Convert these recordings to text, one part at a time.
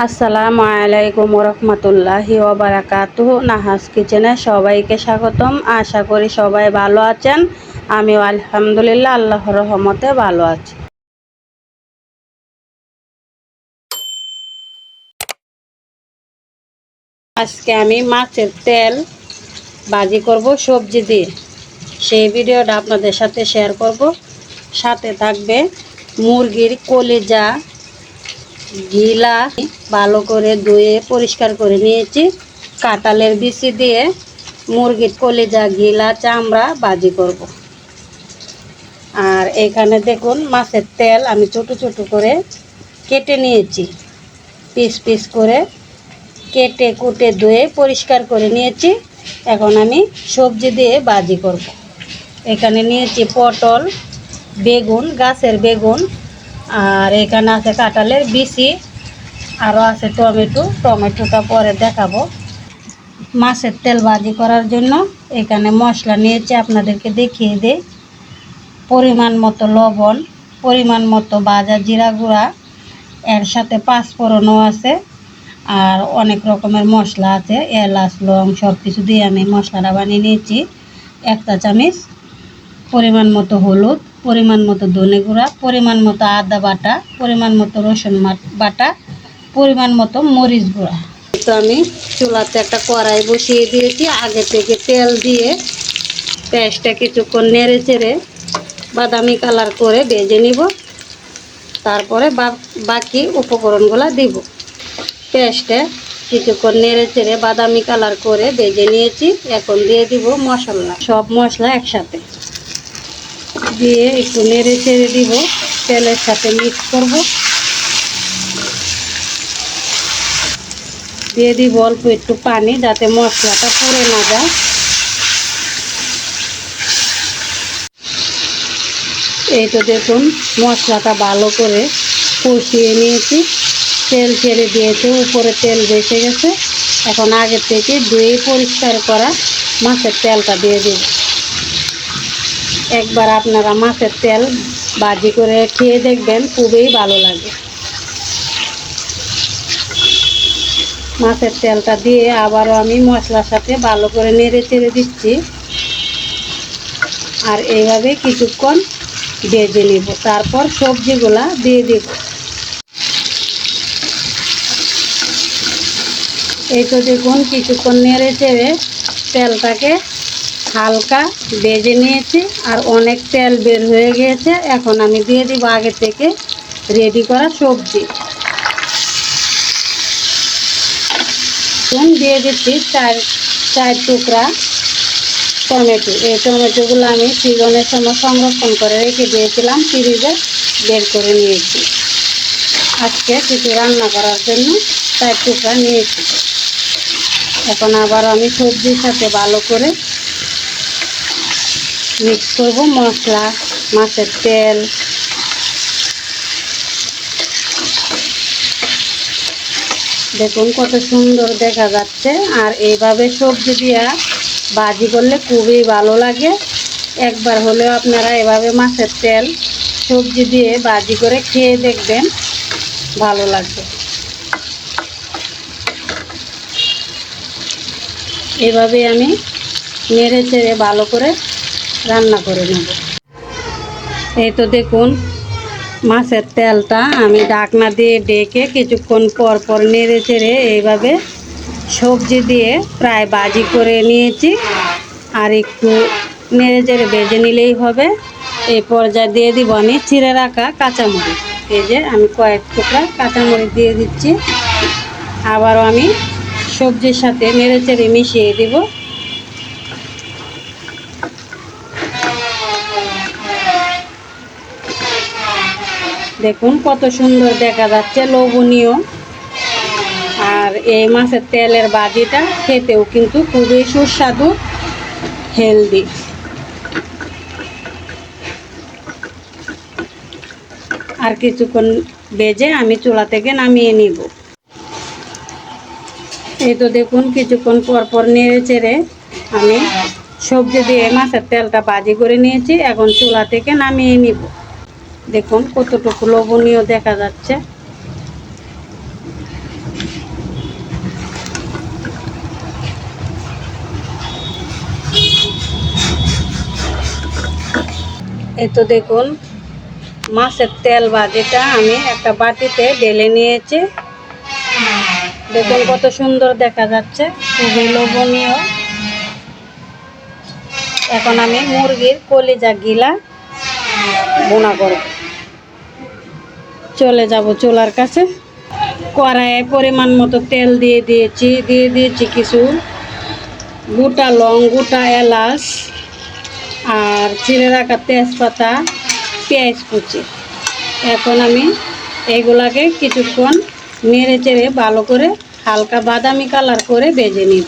আসসালামু আলাইকুম রহমতুল্লাহি ওয়া বারাকাতুহু। নাহাস কিচেনে সবাইকে স্বাগতম। আশা করি সবাই ভালো আছেন। আমিও আলহামদুলিল্লাহ আল্লাহর রহমতে ভালো আছি। আজকে আমি মাছের তেল ভাজি করব সবজি দিয়ে, সেই ভিডিওটা আপনাদের সাথে শেয়ার করব। সাথে থাকবে মুরগির কলিজা, গিলা ভালো করে ধুয়ে পরিষ্কার করে নিয়েছি। কাঁঠালের বিচি দিয়ে মুরগির কলিজা, গিলা, চামড়া ভাজি করব। আর এখানে দেখুন মাছের তেল আমি ছোট ছোট করে কেটে নিয়েছি, পিস পিস করে কেটে কুটে ধুয়ে পরিষ্কার করে নিয়েছি। এখন আমি সবজি দিয়ে ভাজি করব। এখানে নিয়েছি পটল, বেগুন, গাছের বেগুন, আর এখানে আছে কাঁঠালের বিচি, আরও আছে টমেটোটা পরে দেখাবো। মাছের তেল ভাজি করার জন্য এখানে মশলা নিয়েছি, আপনাদেরকে দেখিয়ে দিই। পরিমাণ মতো লবণ, পরিমাণ মতো ভাজা জিরা গুঁড়া, এর সাথে পাঁচফোড়নও আছে, আর অনেক রকমের মশলা আছে, এলাচ, লং সব কিছু দিয়ে আমি মশলাটা বানিয়ে নিয়েছি। 1 চা চামচ পরিমাণ মতো হলুদ, পরিমাণ মতো ধনে গুঁড়া, পরিমাণ মতো আদা বাটা, পরিমাণ মতো রসুন বাটা, পরিমাণ মতো মরিচ গুঁড়া। তো আমি চুলাতে একটা কড়াই বসিয়ে দিয়েছি। আগে থেকে তেল দিয়ে পেঁয়াজটা কিছুক্ষণ নেড়ে চেড়ে বাদামি কালার করে ভেজে নিব। তারপরে বাকি উপকরণগুলো দিব। পেঁয়াজটা কিছুক্ষণ নেড়ে চেড়ে বাদামি কালার করে ভেজে নিয়েছি। এখন দিয়ে দিব মশলা, সব মশলা একসাথে দিয়ে একটু নেড়ে চেড়ে দিব, তেলের সাথে মিক্স করব। দিয়ে দিব অল্প একটু পানি, যাতে মশলাটা পুড়ে না যায়। এই তো দেখুন মশলাটা ভালো করে কষিয়ে নিয়েছি, তেল ছেড়ে দিয়েছে, উপরে তেল ভেসে গেছে। এখন আগে থেকে ধুয়ে পরিষ্কার করা মাছের তেলটা দিয়ে দেব। একবার আপনারা মাছের তেল ভাজি করে খেয়ে দেখবেন, খুবই ভালো লাগে। মাছের তেলটা দিয়ে আবারও আমি মশলার সাথে ভালো করে নেড়ে চেড়ে দিচ্ছি, আর এইভাবে কিছুক্ষণ ভেজে নেব। তারপর সবজিগুলা দিয়ে দেব। এই তো দেখুন কিছুক্ষণ নেড়ে চেড়ে তেলটাকে হালকা ভেজে নিয়েছি, আর অনেক তেল বের হয়ে গিয়েছে। এখন আমি দিয়ে দিব আগে থেকে রেডি করা সবজি। দিয়ে দিচ্ছি চার টুকরা টমেটো। এই টমেটোগুলো আমি সিজনের সময় সংরক্ষণ করে রেখে দিয়েছিলাম, ফ্রিজে বের করে নিয়েছি। আজকে কিছু রান্না করার জন্য 4 টুকরা নিয়েছি। এখন আবার আমি সবজির সাথে ভালো করে মিক্স করব। মশলা, মাছের তেল, দেখুন কত সুন্দর দেখা যাচ্ছে। আর এইভাবে সবজি দিয়া ভাজি করলে খুবই ভালো লাগে। একবার হলেও আপনারা এভাবে মাছের তেল সবজি দিয়ে ভাজি করে খেয়ে দেখবেন, ভালো লাগবে। এভাবে আমি নেড়ে চেড়ে ভালো করে রান্না করে নেব। এই তো দেখুন মাছের তেলটা আমি ঢাকনা দিয়ে ডেকে কিছুক্ষণ পর পর নেড়ে চেড়ে এইভাবে সবজি দিয়ে প্রায় ভাজি করে নিয়েছি। আর একটু নেড়ে চেড়ে ভেজে নিলেই হবে। এই পর্যায়ে দিয়ে দিব আমি চিড়ে রাখা কাঁচামরিচ। এই যে আমি কয়েক টুকরা কাঁচামরিচ দিয়ে দিচ্ছি। আবারও আমি সবজির সাথে নেড়ে চেড়ে মিশিয়ে দিব। দেখুন কত সুন্দর দেখা যাচ্ছে, লোভনীয়। আর এই মাছের তেলের ভাজিটা খেতেও কিন্তু খুবই সুস্বাদু, হেলদি। আর কিছুক্ষণ ভেজে আমি চুলা থেকে নামিয়ে নিব। এই তো দেখুন কিছুক্ষণ পর পর নেড়ে চেড়ে আমি সবজি দিয়ে মাছের তেলটা ভাজি করে নিয়েছি। এখন চুলা থেকে নামিয়ে নিব। দেখুন কতটুকু লোভনীয় দেখা যাচ্ছে। এই তো দেখুন মাছের তেল ভাজিটা আমি একটা বাটিতে ঢেলে নিয়েছি। দেখুন কত সুন্দর দেখা যাচ্ছে, খুবই লোভনীয়। এখন আমি মুরগির কলিজা গিলা বোনা করব। চলে যাব চুলার কাছে। কড়াইয়ে পরিমাণ মতো তেল দিয়ে দিয়েছি কিছু গোটা লং, গোটা এলাচ আর চিড়ে রাখা তেজপাতা, পেঁয়াজ কুচি। এখন আমি এইগুলাকে কিছুক্ষণ নেড়ে চেড়ে ভালো করে হালকা বাদামি কালার করে ভেজে নিব।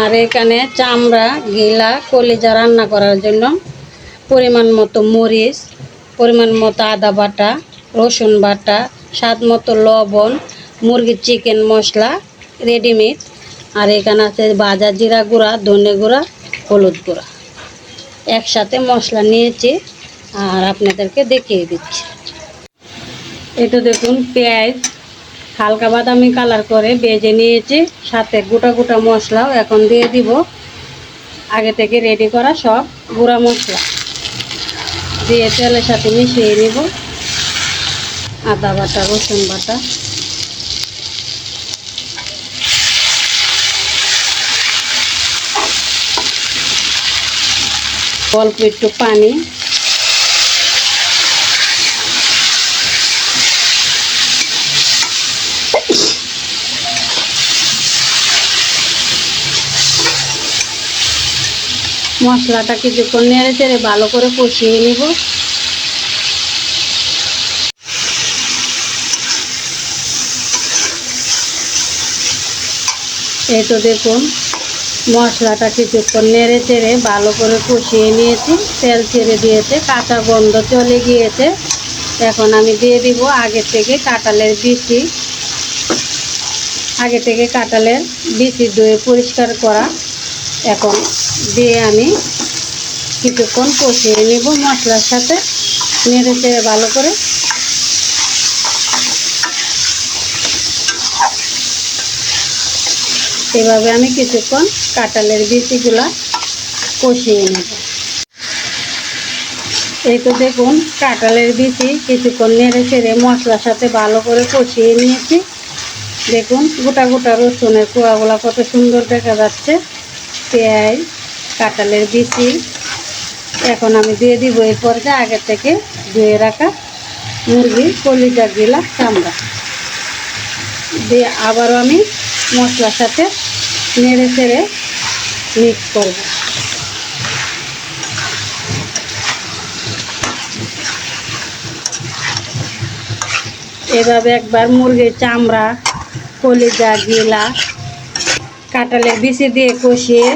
আর এখানে চামড়া, গিলা, কলিজা রান্না করার জন্য পরিমাণ মতো মরিচ, পরিমাণ মতো আদা বাটা, রসুন বাটা, স্বাদ মতো লবণ, মুরগির চিকেন মশলা রেডিমেড। আর এখানে আছে ভাজা জিরা গুঁড়া, ধনে গুঁড়া, হলুদ গুঁড়া। একসাথে মশলা নিয়েছি আর আপনাদেরকে দেখিয়ে দিচ্ছি। এই তো দেখুন পেঁয়াজ হালকা বাদামি কালার করে ভেজে নিয়েছি, সাথে গোটা গোটা মশলাও এখন দিয়ে দিব। আগে থেকে রেডি করা সব গুঁড়া মশলা দিয়ে তেলের সাথে মিশিয়ে নিব। আদা বাটা, রসুন বাটা, অল্প একটু পানি, মশলাটা কিছুক্ষণ নেড়ে চেড়ে ভালো করে কষিয়ে নিব। এই তো দেখুন মশলাটা কিছুক্ষণ নেড়ে চেড়ে ভালো করে কষিয়ে নিয়েছি, তেল ছেড়ে দিয়েছে, কাঁচা গন্ধ চলে গিয়েছে। এখন আমি দিয়ে দিব আগে থেকে কাঁঠালের বিচি ধুয়ে পরিষ্কার করা। এখন দিয়ে আমি কিছুক্ষণ কষিয়ে নিব মশলার সাথে, নেড়ে চেড়ে ভালো করে। এভাবে আমি কিছুক্ষণ কাঁঠালের বিচিগুলা কষিয়ে নেব। এই তো দেখুন কাঁঠালের বিচি কিছুক্ষণ নেড়ে চেড়ে মশলার সাথে ভালো করে কষিয়ে নিয়েছি। দেখুন গোটা গোটা রসুনের কোয়াগুলা কত সুন্দর দেখা যাচ্ছে, পেঁয়াজ, কাঁঠালের বিচি। এখন আমি দিয়ে দিব এই পর্যায়ে আগে থেকে ধুয়ে রাখা মুরগির কলিজা গিলা চামড়া দিয়ে আবারও আমি মশলার সাথে নেড়ে চেড়ে মিক্স করব। এভাবে একবার মুরগির চামড়া, কলিজা, গিলা, কাঁঠালের বিচি দিয়ে কষিয়ে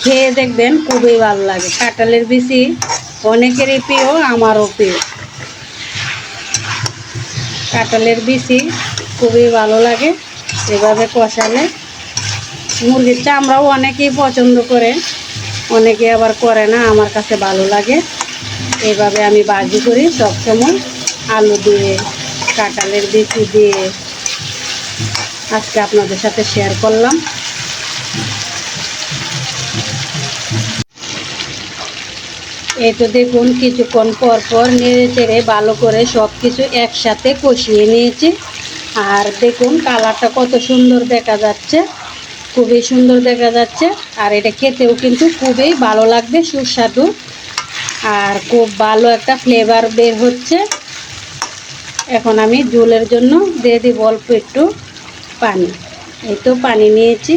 খেয়ে দেখবেন, খুবই ভালো লাগে। কাঁঠালের বিচি অনেকেরই প্রিয়, আমারও প্রিয়। কাঁঠালের বিচি খুবই ভালো লাগে এভাবে কষালে। মুরগির চামড়াও অনেকেই পছন্দ করে, অনেকে আবার করে না, আমার কাছে ভালো লাগে। এভাবে আমি ভাজি করি সবসময়, আলু দিয়ে, কাঁঠালের বিচি দিয়ে। আজকে আপনাদের সাথে শেয়ার করলাম। এই তো দেখুন কিছুক্ষণ পর পর নেড়ে চেড়ে ভালো করে সব কিছু একসাথে কষিয়ে নিয়েছি। আর দেখুন কালারটা কত সুন্দর দেখা যাচ্ছে, খুবই সুন্দর দেখা যাচ্ছে। আর এটা খেতেও কিন্তু খুবই ভালো লাগবে, সুস্বাদু আর খুব ভালো একটা ফ্লেভার বের হচ্ছে। এখন আমি ঝোলের জন্য দিয়ে দিব অল্প একটু পানি। এই তো পানি নিয়েছি,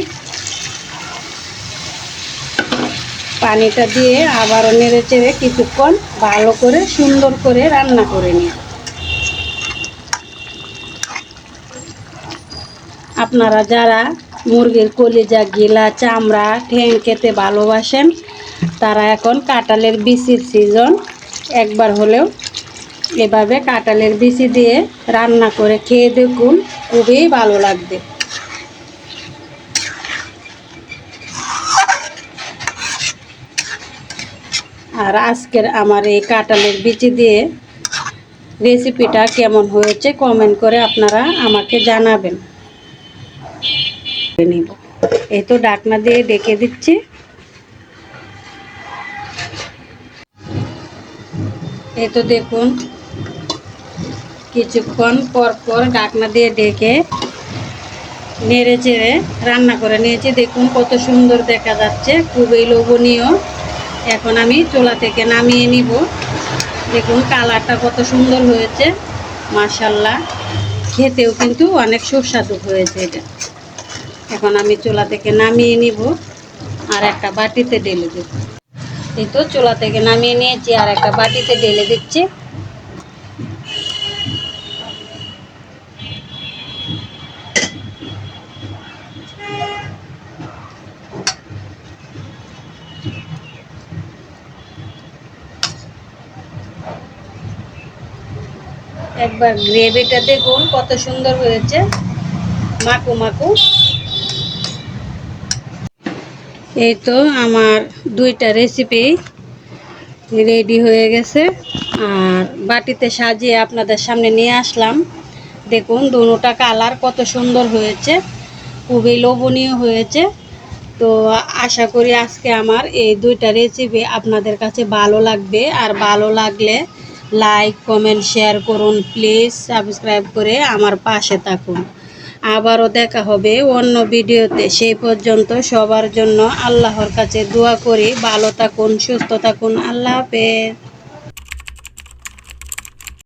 পানিটা দিয়ে আবারও নেড়ে চেড়ে কিছুক্ষণ ভালো করে সুন্দর করে রান্না করে নিই। আপনারা যারা মুরগির কলিজা, গিলা, চামড়া, ঠ্যাং খেতে ভালোবাসেন, তারা এখন কাঁঠালের বিচির সিজন, একবার হলেও এভাবে কাঁঠালের বিচি দিয়ে রান্না করে খেয়ে দেখুন, খুবই ভালো লাগবে। আর আজকের আমার এই কাঁঠালের বিচি দিয়ে রেসিপিটা কেমন হয়েছে কমেন্ট করে আপনারা আমাকে জানাবেন। নিব এই তো ঢাকনা দিয়ে ঢেকে দিচ্ছি। এই তো দেখুন কিছুক্ষণ পর পর ঢাকনা দিয়ে ঢেকে নেড়ে চেড়ে রান্না করে নিয়েছি। দেখুন কত সুন্দর দেখা যাচ্ছে, খুবই লোভনীয়। এখন আমি চুলা থেকে নামিয়ে নিব। দেখুন কালারটা কত সুন্দর হয়েছে, মাশাআল্লাহ। খেতেও কিন্তু অনেক সুস্বাদু হয়েছে এটা। এখন আমি চুলা থেকে নামিয়ে নিব আর একটা বাটিতে ঢেলে দেব। এই তো চুলা থেকে নামিয়ে নিয়েছি আর একটা বাটিতে ঢেলে দিচ্ছি। একবার গ্রেভিটা দেখুন কত সুন্দর হয়েছে, মাখু মাখু। এই তো আমার দুইটা রেসিপি রেডি হয়ে গেছে আর বাটিতে সাজিয়ে আপনাদের সামনে নিয়ে আসলাম। দেখুন দুটোটা কালার কত সুন্দর হয়েছে, খুবই লোভনীয় হয়েছে। তো আশা করি আজকে আমার এই দুইটা রেসিপি আপনাদের কাছে ভালো লাগবে। আর ভালো লাগলে লাইক কমেন্ট শেয়ার করুন, প্লিজ সাবস্ক্রাইব করে আমার পাশে থাকুন। আবারও দেখা হবে অন্য ভিডিওতে। সেই পর্যন্ত সবার জন্য আল্লাহর কাছে দোয়া করি, ভালো থাকুন, সুস্থ থাকুন। আল্লাহ হাফেজ।